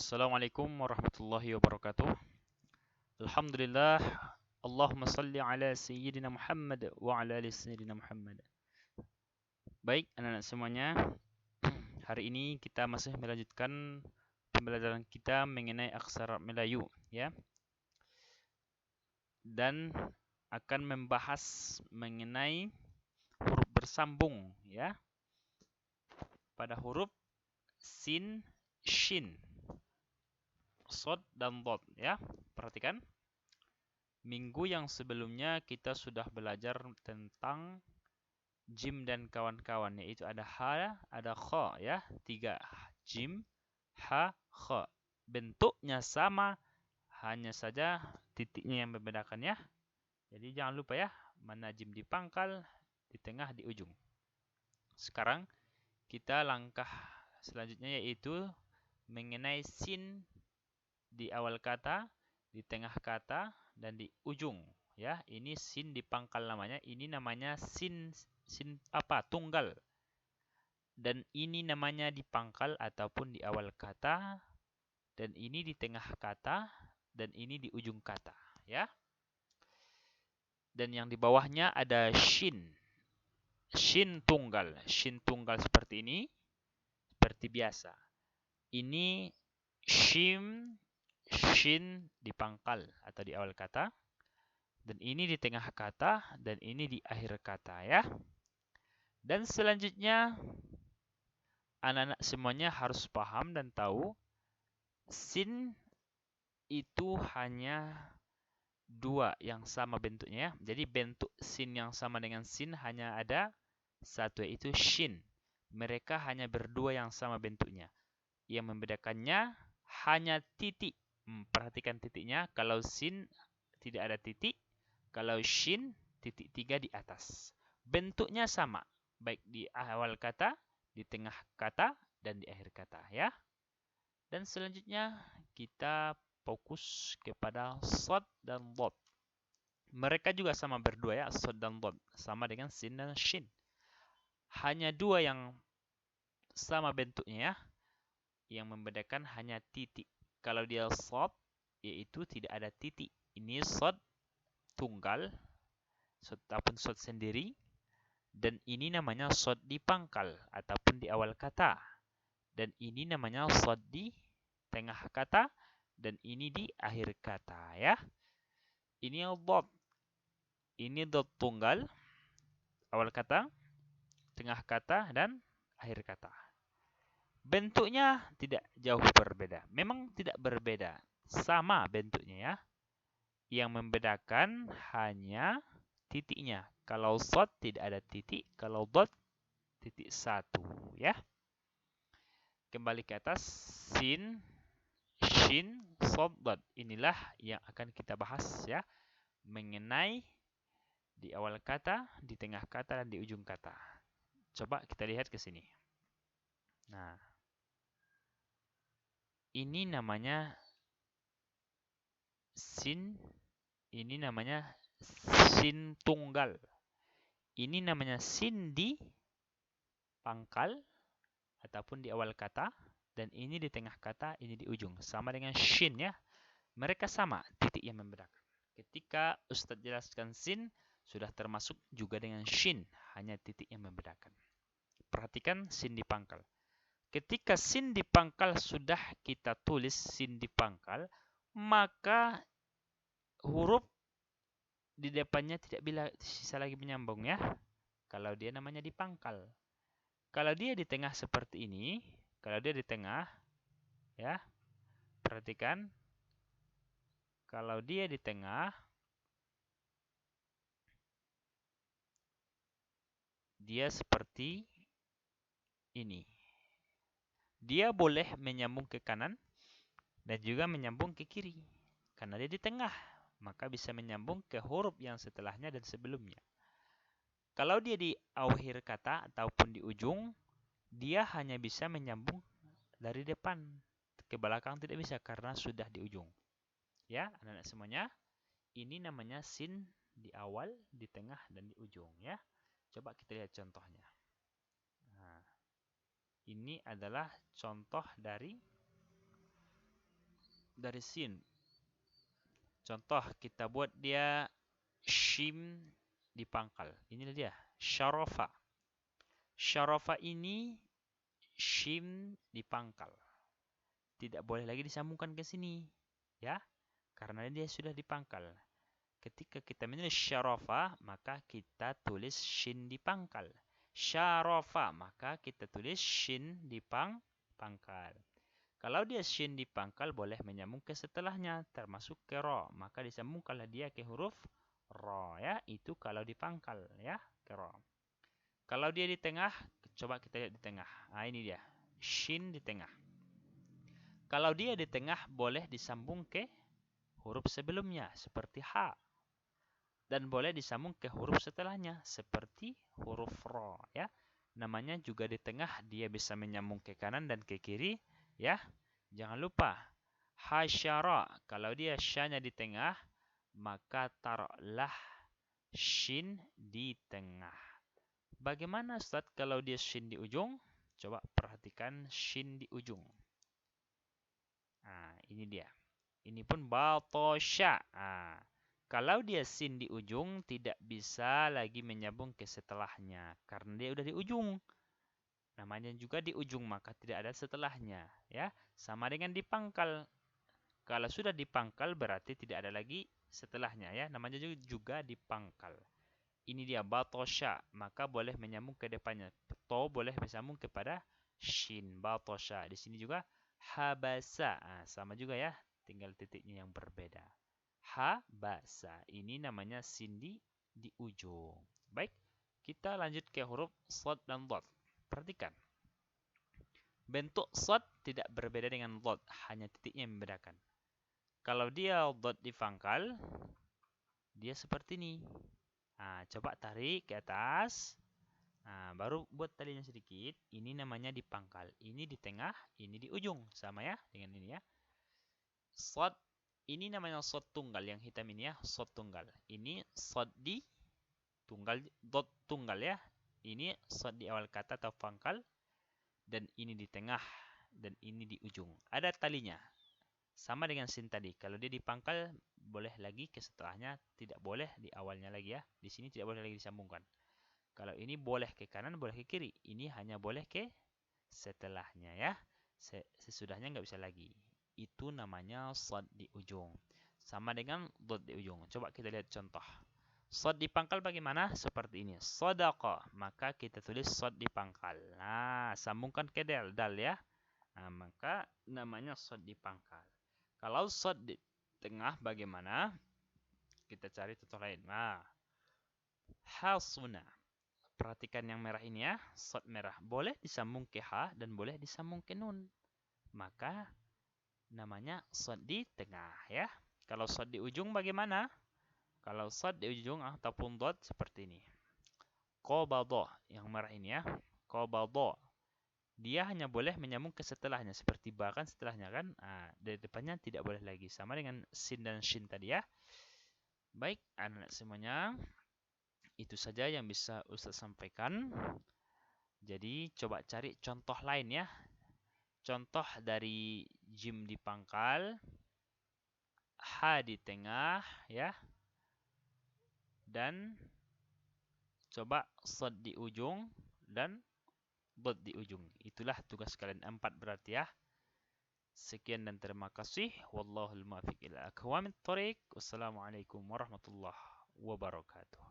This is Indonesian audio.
Assalamualaikum warahmatullahi wabarakatuh. Alhamdulillah. Allahumma salli ala Sayyidina Muhammad wa ala ali Sayyidina Muhammad. Baik, anak-anak semuanya. Hari ini kita masih melanjutkan pembelajaran kita mengenai aksara Melayu, ya. Dan akan membahas mengenai huruf bersambung, ya. Pada huruf sin, shin, sod, dan dot, ya. Perhatikan. Minggu yang sebelumnya kita sudah belajar tentang jim dan kawan-kawan, yaitu ada ha, ada kha, ya. 3 jim, ha, kha. Bentuknya sama, hanya saja titiknya yang membedakan, ya. Jadi jangan lupa, ya, mana jim di pangkal, di tengah, di ujung. Sekarang kita langkah selanjutnya yaitu mengenai sin di awal kata, di tengah kata, dan di ujung, ya. Ini sin di pangkal namanya. Ini namanya sin apa? Tunggal. Dan ini namanya di pangkal ataupun di awal kata, dan ini di tengah kata, dan ini di ujung kata, ya. Dan yang di bawahnya ada shin. Shin tunggal. Shin tunggal seperti ini, seperti biasa. Ini shim, shin di pangkal atau di awal kata, dan ini di tengah kata, dan ini di akhir kata, ya. Dan selanjutnya anak-anak semuanya harus paham dan tahu sin itu hanya dua yang sama bentuknya, ya. Jadi bentuk sin yang sama dengan sin hanya ada satu, yaitu shin. Mereka hanya berdua yang sama bentuknya. Yang membedakannya hanya titik. Perhatikan titiknya. Kalau sin tidak ada titik, kalau shin titik 3 di atas. Bentuknya sama, baik di awal kata, di tengah kata, dan di akhir kata, ya. Dan selanjutnya kita fokus kepada sod dan dot. Mereka juga sama berdua, ya, sod dan dot, sama dengan sin dan shin. Hanya dua yang sama bentuknya, ya. Yang membedakan hanya titik. Kalau dia sod, yaitu tidak ada titik. Ini sod tunggal, sod ataupun sod sendiri, dan ini namanya sod di pangkal ataupun di awal kata, dan ini namanya sod di tengah kata, dan ini di akhir kata, ya. Ini dot. Ini dot tunggal, awal kata, tengah kata, dan akhir kata. Bentuknya tidak jauh berbeda. Memang tidak berbeda, sama bentuknya, ya. Yang membedakan hanya titiknya. Kalau sod tidak ada titik, kalau dot titik satu, ya. Kembali ke atas, sin, shin, sod, dot. Inilah yang akan kita bahas, ya, mengenai di awal kata, di tengah kata, dan di ujung kata. Coba kita lihat ke sini. Nah, ini namanya sin, ini namanya sin tunggal. Ini namanya sin di pangkal ataupun di awal kata, dan ini di tengah kata, ini di ujung. Sama dengan shin, ya. Mereka sama, titik yang membedakan. Ketika Ustadz jelaskan sin, sudah termasuk juga dengan shin, hanya titik yang membedakan. Perhatikan sin di pangkal. Ketika sin di pangkal sudah kita tulis sin di pangkal, maka huruf di depannya tidak bisa lagi menyambung, ya. Kalau dia namanya di pangkal. Kalau dia di tengah seperti ini, kalau dia di tengah, ya, perhatikan. Kalau dia di tengah, dia seperti ini. Dia boleh menyambung ke kanan dan juga menyambung ke kiri. Karena dia di tengah, maka bisa menyambung ke huruf yang setelahnya dan sebelumnya. Kalau dia di akhir kata ataupun di ujung, dia hanya bisa menyambung dari depan ke belakang, tidak bisa karena sudah di ujung. Ya, anak-anak semuanya, ini namanya sin di awal, di tengah, dan di ujung, ya. Coba kita lihat contohnya. Nah, ini adalah contoh dari dari sin. Contoh kita buat dia shim di pangkal. Inilah dia, syarafa. Syarafa ini shim di pangkal. Tidak boleh lagi disambungkan ke sini, ya, karena dia sudah di pangkal. Ketika kita menulis syarafa, maka kita tulis shin di pangkal. Syarafa, maka kita tulis shin di pangkal. Kalau dia shin di pangkal, boleh menyambung ke setelahnya, termasuk ke ro. Maka disambungkanlah dia ke huruf ro, ya. Itu kalau di pangkal, ya, ke ro. Kalau dia di tengah, coba kita lihat di tengah. Nah, ini dia, shin di tengah. Kalau dia di tengah, boleh disambung ke huruf sebelumnya, seperti ha. Dan boleh disambung ke huruf setelahnya, seperti huruf ro, ya. Namanya juga di tengah, dia bisa menyambung ke kanan dan ke kiri, ya. Jangan lupa, hasyara, kalau dia sya-nya di tengah, maka taruhlah shin di tengah. Bagaimana Ustaz kalau dia shin di ujung? Coba perhatikan shin di ujung. Nah, ini dia. Ini pun batosya. Nah, kalau dia sin di ujung, tidak bisa lagi menyambung ke setelahnya. Karena dia udah di ujung. Namanya juga di ujung, maka tidak ada setelahnya. Ya, sama dengan di pangkal. Kalau sudah di pangkal, berarti tidak ada lagi setelahnya. Ya, namanya juga di pangkal. Ini dia batosya, maka boleh menyambung ke depannya. To boleh disambung kepada shin, batosya. Di sini juga habasa. Nah, sama juga ya, tinggal titiknya yang berbeda. Habasa. Ini namanya sin di ujung. Baik, kita lanjut ke huruf shad dan dhad. Perhatikan. Bentuk shad tidak berbeda dengan dhad, hanya titiknya yang membedakan. Kalau dia dhad di pangkal, dia seperti ini. Nah, coba tarik ke atas. Nah, baru buat talinya sedikit. Ini namanya di pangkal. Ini di tengah, ini di ujung. Sama ya dengan ini ya. Shad ini namanya shad tunggal yang hitam ini ya, shad tunggal. Ini shad di tunggal, dot tunggal ya. Ini shad di awal kata atau pangkal, dan ini di tengah, dan ini di ujung. Ada talinya. Sama dengan sin tadi. Kalau dia di pangkal, boleh lagi ke setelahnya, tidak boleh di awalnya lagi ya. Di sini tidak boleh lagi disambungkan. Kalau ini boleh ke kanan, boleh ke kiri. Ini hanya boleh ke setelahnya ya. Sesudahnya nggak bisa lagi. Itu namanya shad di ujung. Sama dengan dhad di ujung. Coba kita lihat contoh. Shad di pangkal bagaimana? Seperti ini. Shadaqa. Maka kita tulis shad di pangkal. Nah, sambungkan ke dal ya. Nah, maka namanya shad di pangkal. Kalau shad di tengah bagaimana? Kita cari contoh lain. Nah, hasuna. Perhatikan yang merah ini ya. Shad merah. Boleh disambung ke ha dan boleh disambung ke nun. Maka namanya shad di tengah ya. Kalau shad di ujung bagaimana? Kalau shad di ujung ataupun dhad seperti ini. Qabadha yang merah ini ya. Qabadha. Dia hanya boleh menyambung ke setelahnya seperti bahkan setelahnya kan. Nah, dari depannya tidak boleh lagi, sama dengan sin dan shin tadi ya. Baik, anak-anak semuanya, itu saja yang bisa Ustaz sampaikan. Jadi coba cari contoh lain ya. Contoh dari jim di pangkal, ha di tengah ya, dan coba shad di ujung dan dhad di ujung. Itulah tugas kalian 4 berarti ya. Sekian dan terima kasih. Wallahul muwaffiq ila aqwamit thoriq. Wassalamualaikum warahmatullahi wabarakatuh.